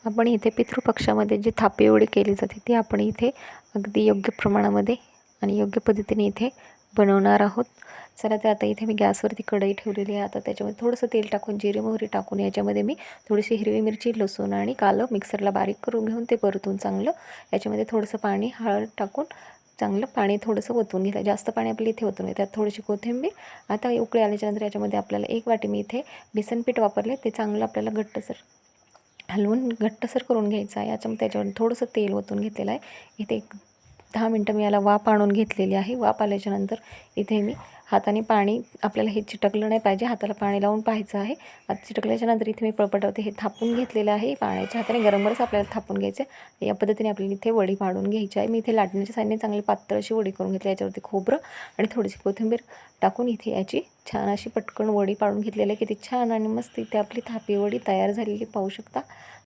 आपण इथे पितृपक्षामध्ये जी थापी वडी केली जाते ती आपण इथे अगदी योग्य प्रमाणामध्ये आणि योग्य पद्धतीने इथे बनवणार आहोत. चला तर आता इथे मी गॅसवरती कढई ठेवलेली आहे. आता त्याच्यामध्ये थोडंसं तेल टाकून जिरे मोहरी टाकून याच्यामध्ये मी थोडीशी हिरवी मिरची लसूण आणि कालं मिक्सरला बारीक करून घेऊन ते परतून चांगलं याच्यामध्ये थोडंसं पाणी हळद टाकून चांगलं पाणी थोडंसं ओतून घेतलं. जास्त पाणी आपल्याला इथे ओतून घेतलं. त्यात थोडीशी कोथिंबीर. आता उकळी आल्याच्यानंतर याच्यामध्ये आपल्याला 1 वाटी मी इथे बेसन पीठ वापरले. ते चांगलं आपल्याला घट्टसर हलवून घट्टसर करून घ्यायचं आहे. त्याच्यावर थोडंसं तेल ओतून घेतलेलं आहे. इथे 10 मिनटं मी याला वाफ आणून घेतलेली आहे. वाफ आल्याच्यानंतर इथे मी हाताने पाणी आपल्याला हे चिटकलं नाही पाहिजे, हाताला पाणी लावून पाहायचं आहे. आता चिटकल्याच्यानंतर इथे मी पळपटावरती हे थापून घेतलेलं आहे. पाण्याच्या हाताने गरमच आपल्याला थापून घ्यायचं आहे. या पद्धतीने आपल्याला इथे वडी पाडून घ्यायची आहे. मी इथे लाटण्याच्या साहाय्याने चांगली पातळ अशी वडी करून घेतली. याच्यावरती खोबरं आणि थोडीशी कोथिंबीर टाकून इथे याची छान अशी पटकन वडी पाडून घेतलेली आहे. किती छान आणि मस्त इथे आपली थापी वडी तयार झालेली पाहू शकता.